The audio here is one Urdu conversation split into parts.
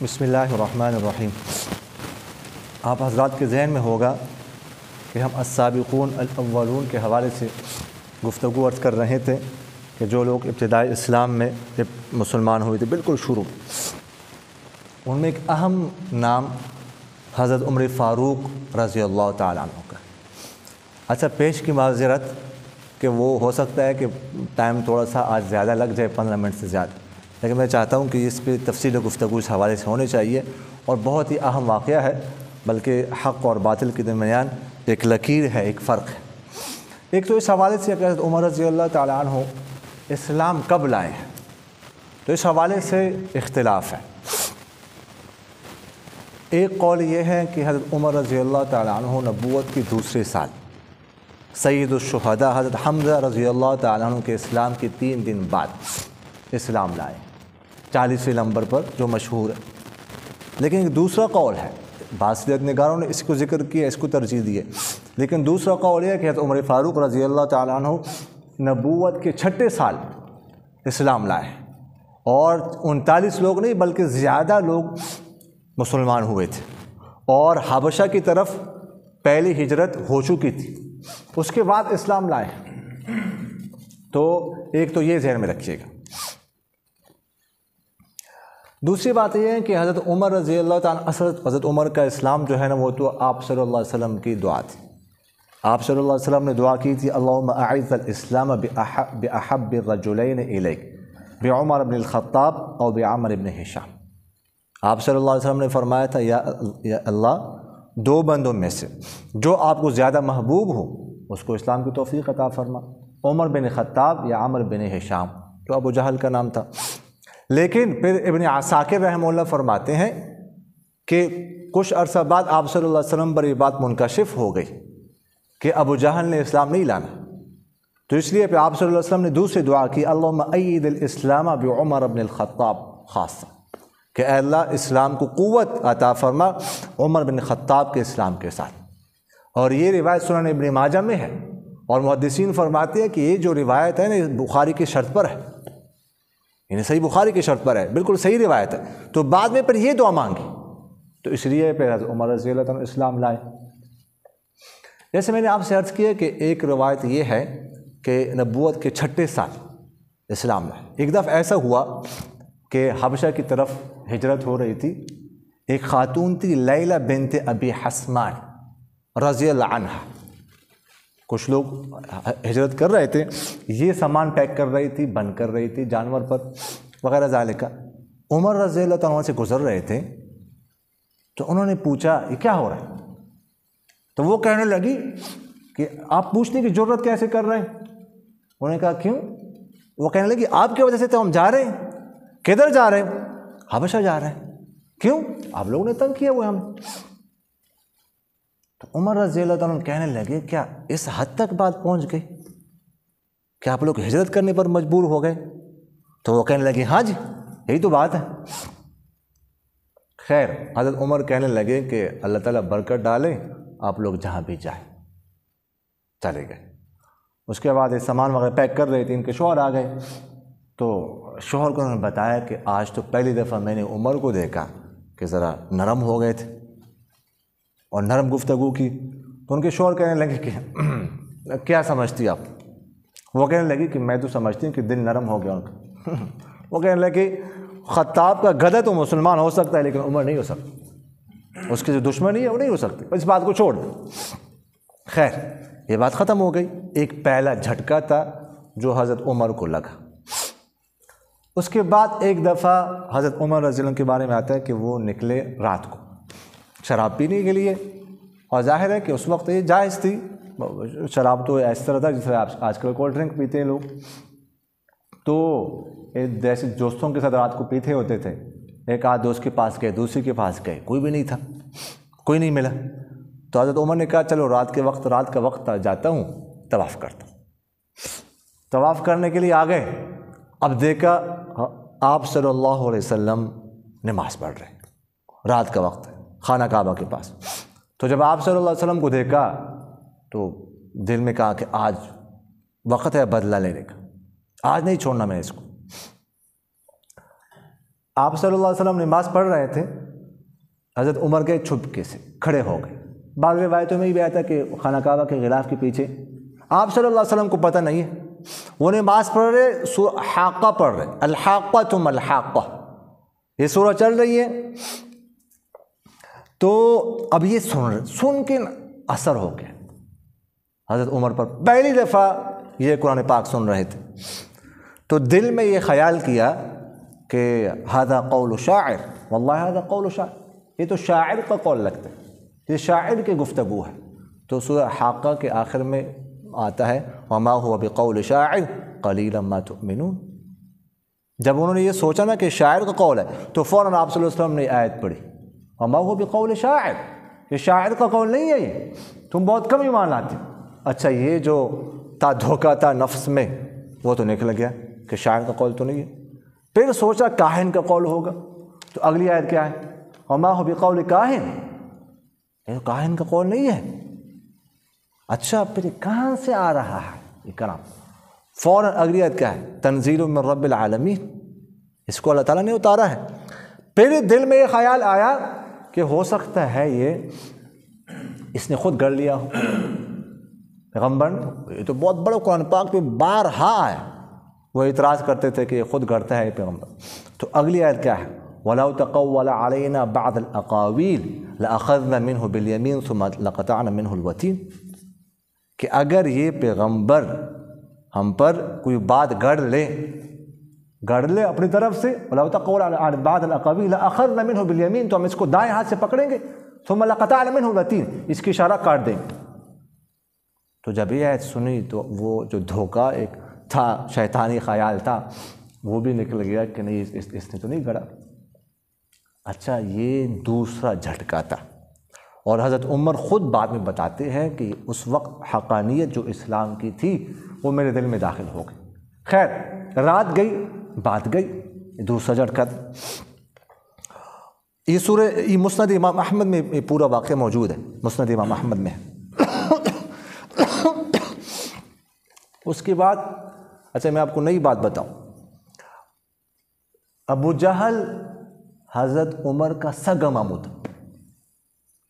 بسم اللہ الرحمن الرحیم۔ آپ حضرات کے ذہن میں ہوگا کہ ہم السابقون الاولون کے حوالے سے گفتگو عرض کر رہے تھے کہ جو لوگ ابتدائی اسلام میں جب مسلمان ہوئے تھے بالکل شروع، ان میں ایک اہم نام حضرت عمر فاروق رضی اللہ تعالیٰ عنہ کا۔ اچھا، پیش کی معذرت کہ وہ ہو سکتا ہے کہ ٹائم تھوڑا سا آج زیادہ لگ جائے، 15 منٹ سے زیادہ، لیکن میں چاہتا ہوں کہ اس پہ تفصیل گفتگو اس حوالے سے ہونے چاہیے، اور بہت ہی اہم واقعہ ہے، بلکہ حق اور باطل کے درمیان ایک لکیر ہے، ایک فرق ہے۔ ایک تو اس حوالے سے کہ حضرت عمر رضی اللہ تعالیٰ عنہ اسلام کب لائے ہیں، تو اس حوالے سے اختلاف ہے۔ ایک قول یہ ہے کہ حضرت عمر رضی اللہ تعالیٰ عنہ نبوت کے دوسرے سال سید الشہداء حضرت حمزہ رضی اللہ تعالیٰ عنہ کے اسلام کے 3 دن بعد اسلام لائے، 40ویں نمبر پر جو مشہور ہے۔ لیکن ایک دوسرا قول ہے، بعض سیرت نگاروں نے اس کو ذکر کیا، اس کو ترجیح دی ہے، لیکن دوسرا قول یہ ہے کہ حضرت عمر فاروق رضی اللہ تعالیٰ عنہ نبوت کے 6 سال اسلام لائے، اور 39 لوگ نہیں بلکہ زیادہ لوگ مسلمان ہوئے تھے، اور حبشہ کی طرف پہلی ہجرت ہو چکی تھی، اس کے بعد اسلام لائے۔ تو ایک تو یہ ذہن میں رکھیے گا۔ دوسری بات یہ ہے کہ حضرت عمر رضی اللہ تعالیٰ حضرت عمر کا اسلام جو ہے نا، وہ تو آپ صلی اللہ علیہ وسلم کی دعا تھی۔ آپ صلی اللہ علیہ وسلم نے دعا کی تھی، اللہم اعز الاسلام باحب الرجلین الیک، بعمر بن الخطاب اور بعمر بن ہشام۔ آپ صلی اللہ علیہ وسلم نے فرمایا تھا، یا اللہ، 2 بندوں میں سے جو آپ کو زیادہ محبوب ہو اس کو اسلام کی توفیق عطا فرما، عمر بن خطاب یا عمر بن ہشام، جو ابو جہل کا نام تھا۔ لیکن پھر ابن عساکر رحمہ اللہ فرماتے ہیں کہ کچھ عرصہ بعد آپ صلی اللہ علیہ وسلم پر یہ بات منکشف ہو گئی کہ ابو جہل نے اسلام نہیں لانا، تو اس لیے پھر آپ صلی اللہ علیہ وسلم نے دوسری دعا کی، اللہم ایید الاسلام بعمر بن الخطاب خاصہ، کہ اے اللہ اسلام کو قوت عطا فرما عمر بن خطاب کے اسلام کے ساتھ۔ اور یہ روایت سنن ابن ماجہ میں ہے، اور محدثین فرماتے ہیں کہ یہ جو روایت ہے نا، یہ بخاری کی شرط پر ہے، یعنی صحیح بخاری کی شرط پر ہے، بالکل صحیح روایت ہے۔ تو بعد میں پھر یہ دعا مانگی، تو اس لیے پھر حضرت عمر رضی اللہ عنہ اسلام لائے۔ جیسے میں نے آپ سے عرض کیا کہ ایک روایت یہ ہے کہ نبوت کے 6 سال اسلام لائے۔ ایک دفعہ ایسا ہوا کہ حبشہ کی طرف ہجرت ہو رہی تھی، ایک خاتون تھی لیلہ بنت ابی حسمان رضی اللہ عنہ، کچھ لوگ ہجرت کر رہے تھے، یہ سامان پیک کر رہی تھی، بند کر رہی تھی جانور پر وغیرہ ذالک۔ عمر رضی اللہ عنہ سے گزر رہے تھے، تو انہوں نے پوچھا یہ کیا ہو رہا ہے، تو وہ کہنے لگی کہ آپ پوچھنے کی ضرورت کیسے کر رہے ہیں؟ انہوں نے کہا کیوں؟ وہ کہنے لگی آپ کی وجہ سے تو ہم جا رہے ہیں۔ کدھر جا رہے ہیں؟ حبشہ جا رہے ہیں۔ کیوں؟ آپ لوگوں نے تنگ کیا ہوئے ہم۔ تو عمر رضی اللہ عنہ کہنے لگے کیا اس حد تک بات پہنچ گئی کہ آپ لوگ ہجرت کرنے پر مجبور ہو گئے؟ تو وہ کہنے لگے ہاں جی، یہی تو بات ہے۔ خیر، حضرت عمر کہنے لگے کہ اللہ تعالیٰ برکت ڈالے، آپ لوگ جہاں بھی جائیں۔ چلے گئے۔ اس کے بعد یہ سامان وغیرہ پیک کر رہے تھے، ان کے شوہر آ گئے، تو شوہر کو انہوں نے بتایا کہ آج تو پہلی دفعہ میں نے عمر کو دیکھا کہ ذرا نرم ہو گئے تھے اور نرم گفتگو کی۔ تو ان کے شوہر کہنے لگے کہ کیا سمجھتی آپ؟ وہ کہنے لگی کہ میں تو سمجھتی ہوں کہ دل نرم ہو گیا ان کا۔ وہ کہنے لگے خطاب کا گدھا تو مسلمان ہو سکتا ہے لیکن عمر نہیں ہو سکتا، اس کی جو دشمنی ہے وہ نہیں ہو سکتی، اس بات کو چھوڑ دیں۔ خیر، یہ بات ختم ہو گئی۔ ایک پہلا جھٹکا تھا جو حضرت عمر کو لگا۔ اس کے بعد ایک دفعہ حضرت عمر رضی اللہ عنہ کے بارے میں آتا ہے کہ وہ نکلے رات کو شراب پینے کے لیے، اور ظاہر ہے کہ اس وقت یہ جائز تھی، شراب تو اس طرح تھا جس طرح آج کل کولڈ ڈرنک پیتے ہیں لوگ، تو جیسے دوستوں کے ساتھ رات کو پیتے ہوتے تھے، ایک آدھ دوست کے پاس گئے، دوسرے کے پاس گئے، کوئی بھی نہیں تھا، کوئی نہیں ملا، تو حضرت عمر نے کہا چلو رات کا وقت جاتا ہوں، طواف کرتا ہوں۔ طواف کرنے کے لیے آ گئے، اب دیکھا آپ صلی اللہ علیہ وسلم نماز پڑھ رہے ہیں، رات کا وقت ہے، خانہ کعبہ کے پاس۔ تو جب آپ صلی اللہ علیہ وسلم کو دیکھا تو دل میں کہا کہ آج وقت ہے بدلہ لینے کا، آج نہیں چھوڑنا میں اس کو۔ آپ صلی اللہ علیہ وسلم نماز پڑھ رہے تھے، حضرت عمر گئے چھپکے سے کھڑے ہو گئے. بعض روایتوں میں یہ بھی آتا ہے کہ خانہ کعبہ کے غلاف کے پیچھے. آپ صلی اللہ علیہ وسلم کو پتہ نہیں ہے، وہ نماز پڑھ رہے، سورہ حاقہ پڑھ رہے، الحاقہ الحاقہ، یہ سورہ چل رہی ہے. تو اب یہ سن کے اثر ہو گیا حضرت عمر پر. پہلی دفعہ یہ قرآن پاک سن رہے تھے تو دل میں یہ خیال کیا کہ ھذا قول شاعر، واللہ ھذا قول شاعر، یہ تو شاعر کا قول لگتا ہے، یہ شاعر کی گفتگو ہے. تو سورہ حاقہ کے آخر میں آتا ہے وما هو بقول شاعر قلیلا ما تؤمنون. جب انہوں نے یہ سوچا نا کہ شاعر کا قول ہے تو فوراً آپ صلی اللہ علیہ وسلم نے آیت پڑھی وما هو بقول شاعر، یہ شاعر کا قول نہیں ہے، یہ تم بہت کم ایمان لاتے. اچھا یہ جو تا دھوکہ تھا نفس میں وہ تو نکل گیا کہ شاعر کا قول تو نہیں ہے. پھر سوچا کاہن کا قول ہوگا، تو اگلی آیت کیا ہے وما هو بقول کاہن، یہ کاہن کا قول نہیں ہے. اچھا پھر کہاں سے آ رہا ہے یہ کلام؟ فوراً اگلی آیت کیا ہے تنزیل من رب العالمین، اس کو اللہ تعالیٰ نے اتارا ہے. پھر دل میں یہ خیال آیا کہ ہو سکتا ہے یہ اس نے خود گڑھ لیا ہو پیغمبر نے. یہ تو بہت بڑا قرآن پاک پہ بارہا آیا، وہ اعتراض کرتے تھے کہ یہ خود گڑھتا ہے یہ پیغمبر. تو اگلی آیت کیا ہے وَلَوْ تَقَوَّلَ عَلَيْنَا بَعْضَ الْأَقَاوِيلِ لَأَخَذْنَا مِنْهُ بِالْيَمِينِ ثُمَّ لَقَطَعْنَا مِنْهُ الْوَتِينَ، کہ اگر یہ پیغمبر ہم پر کوئی بات گڑھ لے اپنی طرف سے وَلَوْ تَقَوَّلَ عَلَيْنَا بَعْضَ الْأَقَاوِيلِ لَأَخَذْنَا مِنْهُ بِالْيَمِينِ، تو ہم اس کو دائیں ہاتھ سے پکڑیں گے ثُمَّ لَقَطَعْنَا مِنْهُ الْوَتِينَ، اس کی اشارہ کاٹ دیں گے. تو جب یہ آیت سنی تو وہ جو دھوکہ ایک تھا، شیطانی خیال تھا، وہ بھی نکل گیا کہ نہیں اس نے تو نہیں گڑھا. اچھا یہ دوسرا جھٹکا تھا. اور حضرت عمر خود بعد میں بتاتے ہیں کہ اس وقت حقانیت جو اسلام کی تھی وہ میرے دل میں داخل ہو گئی. خیر رات گئی بات گئی، دوسرا جھٹکا تھا. یہ سورہ یہ مسند امام احمد میں یہ پورا واقعہ موجود ہے، مسند امام احمد میں. اس کے بعد اچھا میں آپ کو نئی بات بتاؤں، ابو جہل حضرت عمر کا سگا ماموں تھا.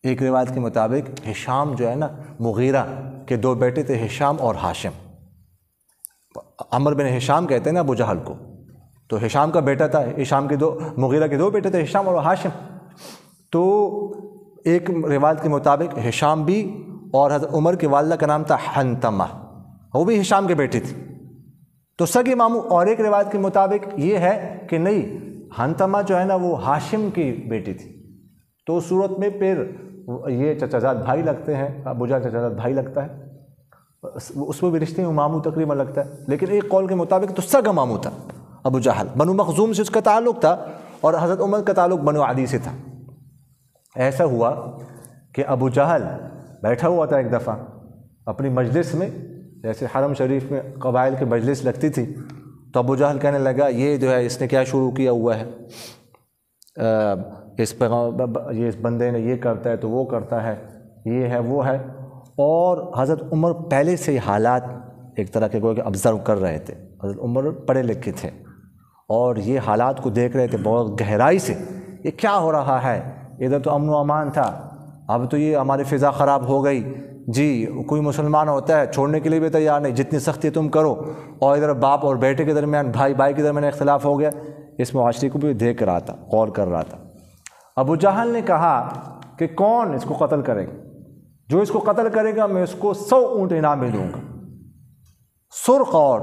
ایک روایت کے مطابق ہشام جو ہے نا، مغیرہ کے دو بیٹے تھے، ہشام اور ہاشم. عمر بن ہشام کہتے ہیں نا ابو جہل کو، تو ہشام کا بیٹا تھا، مغیرہ کے دو بیٹے تھے، ہشام اور ہاشم. تو ایک روایت کے مطابق ہشام بھی، اور حضرت عمر کی والدہ کا نام تھا حنتمہ، وہ بھی ہشام کے بیٹے تھی، تو سگے ماموں. اور ایک روایت کے مطابق یہ ہے کہ نہیں، حنتمہ جو ہے نا وہ ہاشم کی بیٹی تھی. تو اس صورت میں پھر یہ چچا زاد بھائی لگتے ہیں، ابو جہل چچا زاد بھائی لگتا ہے، اس میں بھی رشتے میں ماموں تقریباً لگتا ہے. لیکن ایک قول کے مطابق تو سگا ماموں تھا ابو جہل، بنو مخزوم سے اس کا تعلق تھا، اور حضرت عمر کا تعلق بنو عدی سے تھا. ایسا ہوا کہ ابو جہل بیٹھا ہوا تھا ایک دفعہ اپنی مجلس میں، جیسے حرم شریف میں قبائل کی مجلس لگتی تھی، تو ابو جہل کہنے لگا یہ جو ہے اس نے کیا شروع کیا ہوا ہے، اس بندے نے یہ کرتا ہے تو وہ کرتا ہے، یہ ہے وہ ہے. اور حضرت عمر پہلے سے ہی حالات ایک طرح کے کہ آبزرو کر رہے تھے. حضرت عمر پڑھے لکھے تھے اور یہ حالات کو دیکھ رہے تھے بہت گہرائی سے، یہ کیا ہو رہا ہے، ادھر تو امن و امان تھا، اب تو یہ ہماری فضا خراب ہو گئی جی. کوئی مسلمان ہوتا ہے چھوڑنے کے لیے بھی تیار نہیں، جتنی سختی تم کرو. اور ادھر باپ اور بیٹے کے درمیان، بھائی کے درمیان اختلاف ہو گیا. اس معاشرے کو بھی دیکھ رہا تھا، غور کر رہا تھا. ابو جہل نے کہا کہ کون اس کو قتل کرے گا، جو اس کو قتل کرے گا میں اس کو 100 اونٹ انعام میں دوں گا، سرخ اور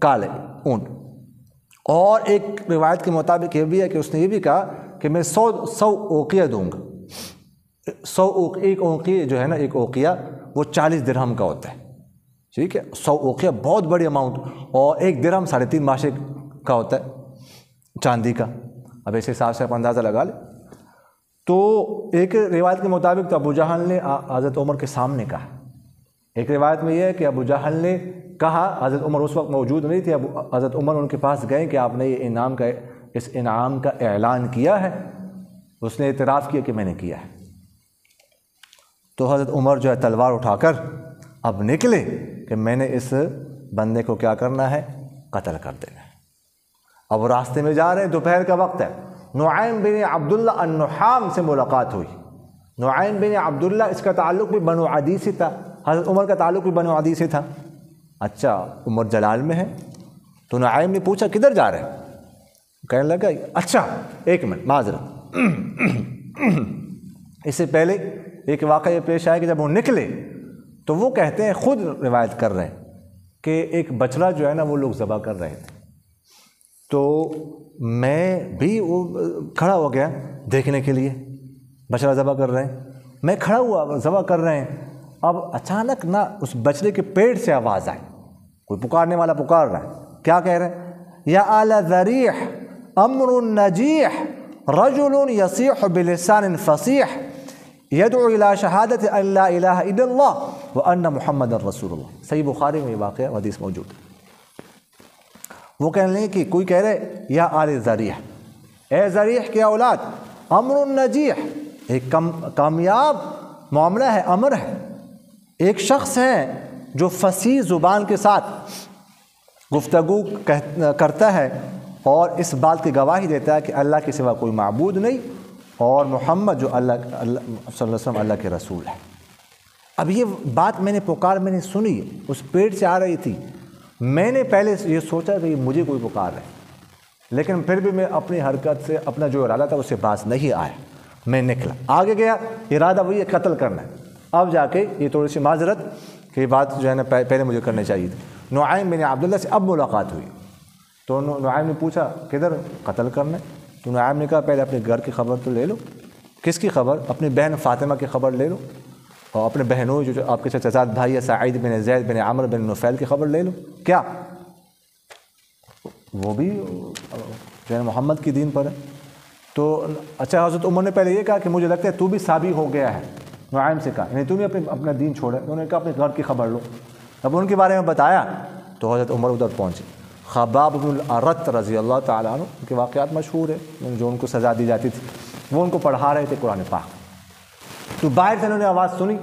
کالے اونٹ. اور ایک روایت کے مطابق یہ بھی ہے کہ اس نے یہ بھی کہا کہ میں 100 اوقیہ دوں گا. 100 ایک اوقیہ جو ہے نا، ایک اوقیہ وہ 40 درہم کا ہوتا ہے، ٹھیک ہے. 100 اوقیہ بہت بڑی اماؤنٹ، اور ایک درہم 3.5 ماشے کا ہوتا ہے چاندی کا. اب اس حساب سے آپ اندازہ لگا لیں. تو ایک روایت کے مطابق تو ابو جہل نے حضرت عمر کے سامنے کہا. ایک روایت میں یہ ہے کہ ابو جہل نے کہا، حضرت عمر اس وقت موجود نہیں تھے، حضرت عمر ان کے پاس گئے کہ آپ نے یہ اس انعام کا اعلان کیا ہے. اس نے اعتراف کیا کہ میں نے کیا ہے. تو حضرت عمر جو ہے تلوار اٹھا کر اب نکلے کہ میں نے اس بندے کو کیا کرنا ہے، قتل کر دینا ہے. اب راستے میں جا رہے ہیں، دوپہر کا وقت ہے، نعیم بن عبداللہ النحام سے ملاقات ہوئی۔ نعیم بن عبداللہ، اس کا تعلق بھی بنو عدی سے تھا، حضرت عمر کا تعلق بھی بنو عدی سے تھا۔ اچھا عمر جلال میں ہے، تو نعیم نے پوچھا کدھر جا رہے ہیں؟ کہنے لگا اچھا ایک منٹ معذرت، اس سے پہلے ایک واقعہ یہ پیش آیا کہ جب وہ نکلے تو وہ کہتے ہیں، خود روایت کر رہے ہیں کہ ایک بچڑا جو ہے نا وہ لوگ ذبح کر رہے تھے، تو میں بھی وہ کھڑا ہو گیا دیکھنے کے لیے، بچڑا ذبح کر رہے ہیں، میں کھڑا ہوا، ذبح کر رہے ہیں۔ اب اچانک نہ اس بچڑے کے پیٹ سے آواز آئی، کوئی پکارنے والا پکار رہا ہے، کیا کہہ رہے ہیں؟ یا آل ذریح امر نجیح رجل یصیح بلسان فصیح یدعو الى شہادت ان لا الہ الا اللہ وان محمد رسول اللہ۔ صحیح بخاری میں یہ واقعہ حدیث موجود ہے۔ وہ کہنے لگے کہ کوئی کہہ رہے یا آل ذریح، اے ذریح کی اولاد، امر نجیح، ایک کامیاب معاملہ ہے، امر ہے، ایک شخص ہے جو فصیح زبان کے ساتھ گفتگو کرتا ہے اور اس بات کی گواہی دیتا ہے کہ اللہ کے سوا کوئی معبود نہیں اور محمد جو اللہ صلی اللہ علیہ وسلم اللہ کے رسول ہے۔ اب یہ بات میں نے سنی، اس پیٹ سے آ رہی تھی، میں نے پہلے یہ سوچا کہ مجھے کوئی پکار رہا ہے، لیکن پھر بھی میں اپنی حرکت سے اپنا جو ارادہ تھا اس سے باز نہیں آیا، میں نکلا آگے گیا، ارادہ وہی ہے قتل کرنا ہے۔ اب جا کے یہ تھوڑی سی معذرت کہ یہ بات جو ہے نا پہلے مجھے کرنی چاہیے تھی۔ نعیم بن عبداللہ سے اب ملاقات ہوئی تو نعیم نے پوچھا کدھر قتل کرنا ہے؟ تو نعیم نے کہا پہلے اپنے گھر کی خبر تو لے لو۔ کس کی خبر؟ اپنی بہن فاطمہ کی خبر لے لو، اور اپنے بہنوں جو آپ کے چچا بھائی ہے سعید بن زید بن عمر بن نفیل کی خبر لے لو۔ کیا وہ بھی جو ہے محمد کی دین پر ہے؟ تو اچھا حضرت عمر نے پہلے یہ کہا کہ مجھے لگتا ہے تو بھی صابی ہو گیا ہے، نعیم سے کہا، یعنی تو بھی اپنا دین چھوڑا ہے۔ انہوں نے کہا اپنے گھر کی خبر لو۔ اب ان کے بارے میں بتایا تو حضرت عمر ادھر پہنچے۔ خباب بن الارت رضی اللہ تعالیٰ عنہ، ان کے واقعات مشہور ہیں، جو ان کو سزا دی جاتی تھی، وہ ان کو پڑھا رہے تھے قرآن پاک، تو باہر سے انہوں نے آواز سنی،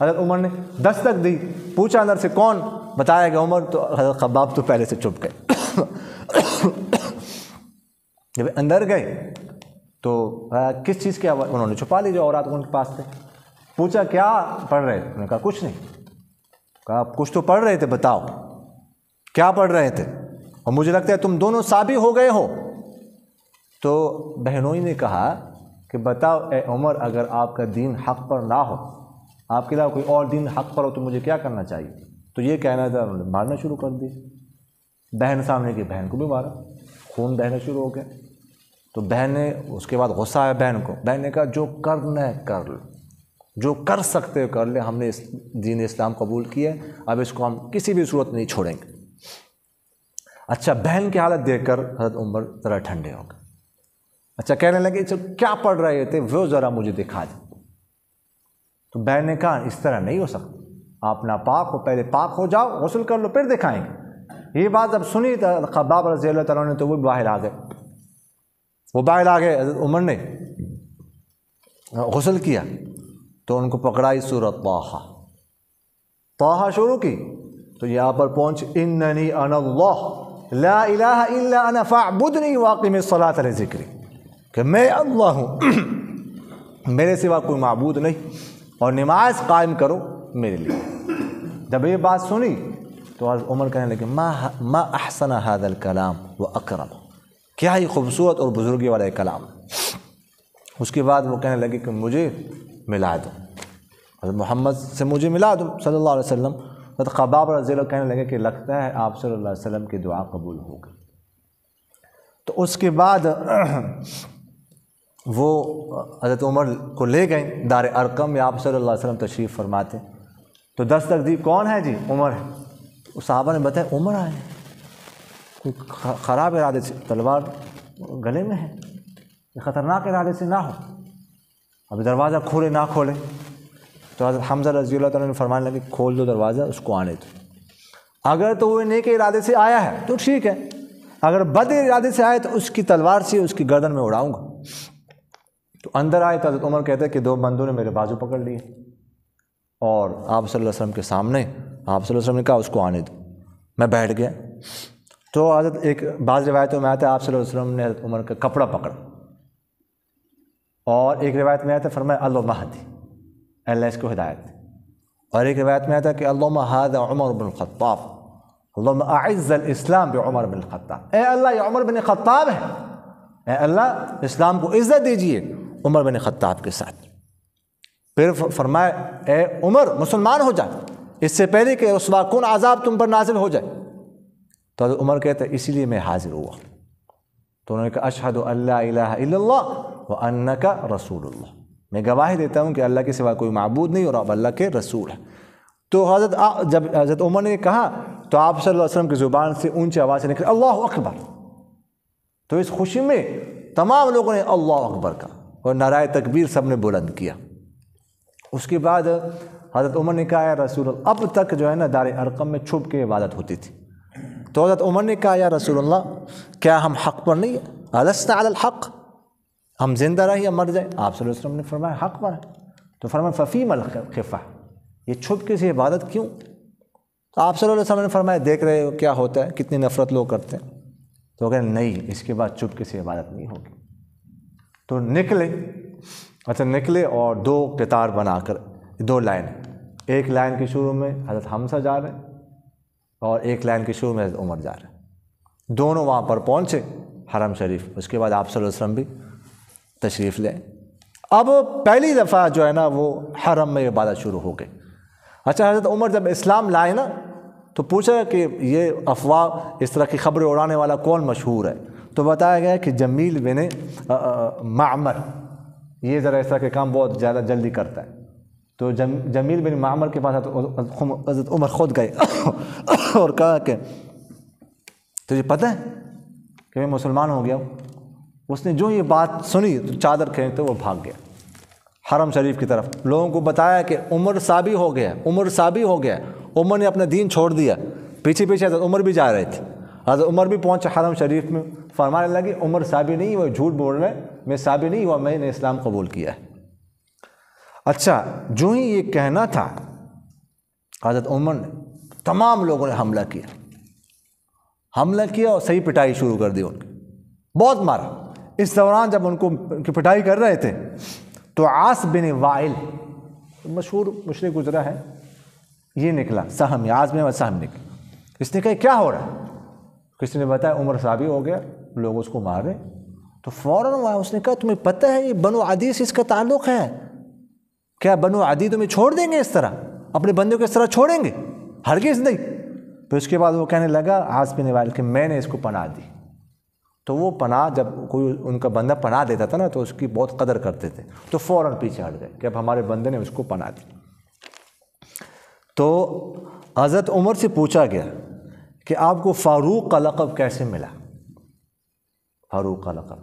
حضرت عمر نے دستک دی، پوچھا اندر سے کون؟ بتایا کہ عمر، تو حضرت خباب تو پہلے سے چپ گئے۔ جب اندر گئے تو کس چیز کی آواز؟ انہوں نے چھپا لی جو اورات ان کے پاس تھے۔ پوچھا کیا پڑھ رہے تھے؟ انہوں نے کہا کچھ نہیں۔ کہا کچھ تو پڑھ رہے تھے، بتاؤ کیا پڑھ رہے تھے؟ اور مجھے لگتا ہے تم دونوں صابی ہو گئے ہو۔ تو بہنوئی نے کہا کہ بتاؤ اے عمر، اگر آپ کا دین حق پر نہ ہو، آپ کے علاوہ کوئی اور دین حق پر ہو تو مجھے کیا کرنا چاہیے؟ تو یہ کہنا تھا، انہوں نے مارنا شروع کر دی۔ بہن سامنے کی بہن کو بھی مارا، خون بہنا شروع ہو گیا۔ تو بہن نے اس کے بعد غصہ آیا بہن کو، بہن نے کہا جو کرنا ہے کر لو، جو کر سکتے ہو کر لیں، ہم نے اس دین اسلام قبول کیا ہے، اب اس کو ہم کسی بھی صورت نہیں چھوڑیں گے۔ اچھا بہن کی حالت دیکھ کر حضرت عمر ذرا ٹھنڈے ہو گئے۔ اچھا کہنے لگے کیا پڑھ رہے تھے وہ ذرا مجھے دکھا دیں۔ تو بہن نے کہا اس طرح نہیں ہو سکتا، آپ ناپاک ہو، پہلے پاک ہو جاؤ، غسل کر لو پھر دکھائیں گے۔ یہ بات جب سنی تو خباب رضی اللہ تعالیٰ نے تو وہ باہر آ گئے، وہ باہر آ گئے۔ حضرت عمر نے غسل کیا تو ان کو پکڑائی سورۃ طٰہٰ شروع کی، تو یہاں پر پہنچ اننی انا اللہ لا الہ الا انا فاعبدنی واقم الصلاۃ لذکری، کہ میں اللہ ہوں، میرے سوا کوئی معبود نہیں، اور نماز قائم کرو میرے لیے۔ جب یہ بات سنی تو حضرت عمر کہنے لگے ما احسن هذا الکلام واکرم، کیا ہی خوبصورت اور بزرگی والا ایک کلام۔ اس کے بعد وہ کہنے لگے کہ مجھے ملا دو، حضرت محمد سے مجھے ملا دو صلی اللہ علیہ وسلم۔ حضرت خباب رضی اللہ کہنے لگے کہ لگتا ہے آپ صلی اللہ علیہ وسلم کی دعا قبول ہو گئی۔ تو اس کے بعد وہ حضرت عمر کو لے گئے دار ارقم میں، آپ صلی اللہ علیہ وسلم تشریف فرماتے، تو دستک دی، کون ہے جی؟ عمر ہے۔ صحابہ نے بتایا عمر آئے ہیں، کوئی خراب ارادے سے، تلوار گلے میں ہے، خطرناک ارادے سے نہ ہو، ابھی دروازہ کھولے نہ کھولے۔ تو حضرت حمزہ رضی اللہ تعالیٰ نے فرمانے لگے کھول دو دروازہ، اس کو آنے دو، اگر تو وہ نیک ارادے سے آیا ہے تو ٹھیک ہے، اگر بد ارادے سے آئے تو اس کی تلوار سے اس کی گردن میں اڑاؤں گا۔ تو اندر آئے تو حضرت عمر کہتے ہیں کہ دو بندوں نے میرے بازو پکڑ لیے، اور آپ صلی اللہ علیہ وسلم کے سامنے آپ صلی اللہ علیہ وسلم نے کہا اس کو آنے دو۔ میں بیٹھ گیا، تو حضرت ایک بعض روایتوں میں آتا ہے آپ صلی اللہ علیہ وسلم نے حضرت عمر کا کپڑا پکڑا، اور ایک روایت میں آتا ہے فرمایا اللہم اہدی، اللہ اس کو ہدایت دے، اور ایک روایت میں آتا ہے کہ اللہم ھذا عمر بن الخطاب، اللہم اعز الاسلام بعمر بن الخطاب، اے اللہ یہ عمر بن خطاب ہے، اے اللہ اسلام کو عزت دیجیے عمر بن خطاب کے ساتھ۔ پھر فرمایا اے عمر مسلمان ہو جا اس سے پہلے کہ رسوا کن عذاب تم پر نازل ہو جائے۔ تو حضرت عمر کہتے ہیں اسی لیے میں حاضر ہوا۔ تو انہوں نے کہا اشہد ان لا الہ الا اللہ وانک رسول اللہ، میں گواہی دیتا ہوں کہ اللہ کے سوا کوئی معبود نہیں اور آپ اللہ کے رسول ہیں۔ تو جب حضرت عمر نے کہا تو آپ صلی اللہ علیہ وسلم کی زبان سے اونچی آواز سے نکلا اللہ اکبر۔ تو اس خوشی میں تمام لوگوں نے اللہ اکبر کہا اور نعرہ تکبیر سب نے بلند کیا۔ اس کے بعد حضرت عمر نے کہا یا رسول اللہ، اب تک جو ہے نا دار ارقم میں چھپ کے عبادت ہوتی تھی، تو حضرت عمر نے کہا یا رسول اللہ کیا ہم حق پر نہیں ہیں، السنا علی الحق، ہم زندہ رہیں یا مر جائیں؟ آپ صلی اللہ علیہ وسلم نے فرمایا حق پر ہے۔ تو فرمایا ففیم الخفہ، یہ چھپ کے سے عبادت کیوں؟ تو آپ صلی اللہ علیہ وسلم نے فرمایا دیکھ رہے ہو کیا ہوتا ہے، کتنی نفرت لوگ کرتے ہیں۔ تو کہ نہیں اس کے بعد چپ کے سے عبادت نہیں ہوگی۔ تو نکلے اور دو قطار بنا کر، دو لائن، ایک لائن کے شروع میں حضرت حمزہ جا رہے ہیں اور ایک لائن کے شروع میں حضرت عمر جا رہے ہیں۔ دونوں وہاں پر پہنچے حرم شریف، اس کے بعد آپ صلی اللہ علیہ وسلم بھی تشریف لے۔ اب پہلی دفعہ جو ہے نا وہ حرم میں عبادت شروع ہو گئی۔ اچھا حضرت عمر جب اسلام لائے نا تو پوچھا کہ یہ افواہ اس طرح کی خبریں اڑانے والا کون مشہور ہے؟ تو بتایا گیا کہ جمیل بن معمر، یہ ذرا اس طرح کے کام بہت زیادہ جلدی کرتا ہے۔ تو جمیل بن معمر کے پاس حضرت عمر خود گئے اور کہا کہ تجھے پتہ ہے کہ میں مسلمان ہو گیا ہوں؟ اس نے جو یہ بات سنی تو چادر کھینچتے وہ بھاگ گیا حرم شریف کی طرف، لوگوں کو بتایا کہ عمر صابی ہو گیا، عمر صابی ہو گیا، عمر نے اپنا دین چھوڑ دیا۔ پیچھے پیچھے حضرت عمر بھی جا رہے تھے، حضرت عمر بھی پہنچے حرم شریف میں، فرمانے لگے عمر صابی نہیں ہوا، جھوٹ بول رہے ہیں، میں صابی نہیں ہوا، میں نے اسلام قبول کیا ہے۔ اچھا جو ہی یہ کہنا تھا حضرت عمر نے، تمام لوگوں نے حملہ کیا اور صحیح پٹائی شروع کر دی، ان کی بہت مارا۔ اس دوران جب ان کو پٹائی کر رہے تھے تو عاص بن وائل مشہور مشرک گزرا ہے، یہ نکلا سہم، عاص بن سہم نکلا۔ اس نے کہا کیا ہو رہا ہے؟ کسی نے بتایا عمر صابی ہو گیا، لوگ اس کو مار رہے۔ تو فوراً اس نے کہا تمہیں پتہ ہے یہ بنو عدی سے اس کا تعلق ہے، کیا بنو عدی تمہیں چھوڑ دیں گے؟ اس طرح اپنے بندوں کو اس طرح چھوڑیں گے؟ ہرگز نہیں۔ پھر اس کے بعد وہ کہنے لگا عاص بن وائل کہ میں نے اس کو پناہ دی۔ تو وہ پناہ جب کوئی ان کا بندہ پناہ دیتا تھا نا تو اس کی بہت قدر کرتے تھے، تو فوراً پیچھے ہٹ گئے کہ اب ہمارے بندے نے اس کو پناہ دی۔ تو حضرت عمر سے پوچھا گیا کہ آپ کو فاروق کا لقب کیسے ملا؟ فاروق کا لقب۔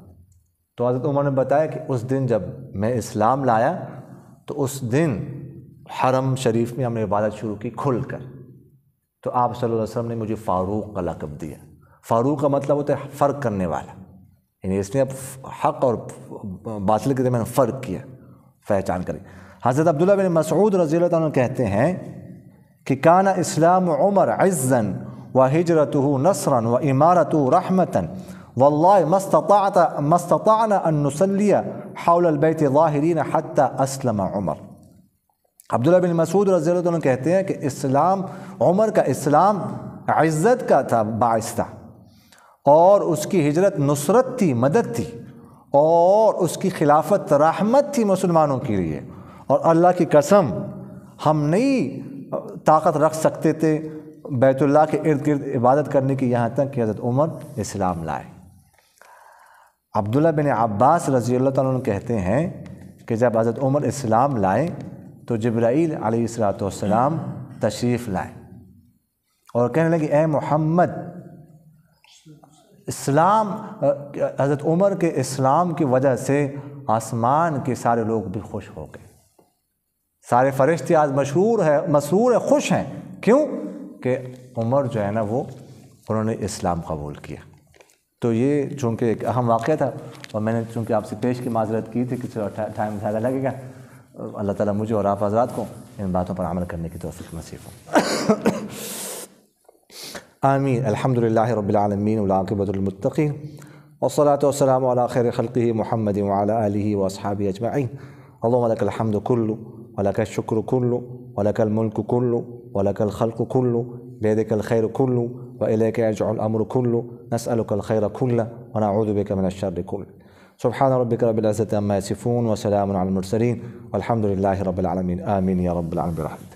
تو حضرت عمر نے بتایا کہ اس دن جب میں اسلام لایا تو اس دن حرم شریف میں ہم نے عبادت شروع کی کھل کر، تو آپ صلی اللہ علیہ وسلم نے مجھے فاروق کا لقب دیا۔ فاروق کا مطلب ہوتا ہے فرق کرنے والا، یعنی اس نے اب حق اور باطل کے درمیان فرق کیا، پہچان کری۔ حضرت عبداللہ بن مسعود رضی اللہ عنہ کہتے ہیں کہ کان اسلام عمر عزا وہجرتہ نصرا وامارتہ رحمتا واللہ ما استطعنا ان نصلی حول البیت ظاہرین حتی اسلم عمر۔ عبداللہ بن مسعود رضی اللہ عنہ کہتے ہیں کہ اسلام، عمر کا اسلام عزت کا تھا، باعث تھا، اور اس کی ہجرت نصرت تھی، مدد تھی، اور اس کی خلافت رحمت تھی مسلمانوں کے لیے۔ اور اللہ کی قسم ہم نہیں طاقت رکھ سکتے تھے بیت اللہ کے ارد گرد عبادت کرنے کی، یہاں تک کہ حضرت عمر اسلام لائے۔ عبداللہ بن عباس رضی اللہ تعالیٰ عنہ کہتے ہیں کہ جب حضرت عمر اسلام لائے تو جبرائیل علیہ السلام تشریف لائے اور کہنے لگے اے محمد، اسلام، حضرت عمر کے اسلام کی وجہ سے آسمان کے سارے لوگ بھی خوش ہو گئے، سارے فرشتے آج مسرور ہے، خوش ہیں۔ کیوں؟ کہ عمر جو ہے نا وہ انہوں نے اسلام قبول کیا۔ تو یہ چونکہ ایک اہم واقعہ تھا اور میں نے چونکہ آپ سے پیش کی معذرت کی تھی کہ ٹائم زیادہ لگے گا، اللہ تعالیٰ مجھے اور آپ حضرات کو ان باتوں پر عمل کرنے کی توفیق نصیب ہو۔ آمین. الحمدللہ رب العالمین والعاقبۃ للمتقین والصلاة والسلام علی خیر خلقہ محمد وعلی آلہ واصحابہ اجمعین. اللہم لک الحمد کلہ ولک الشکر کلہ ولک الملک کلہ ولک الخلق کلہ بیدک الخیر کلہ وإلیک یرجع الامر کلہ نسألک الخیر کلہ ونعوذ بک من الشر کلہ. سبحان ربک رب العزة عما یصفون وسلام علی المرسلین والحمد للہ رب العالمین. آمین یا رب العالمین برحمتک.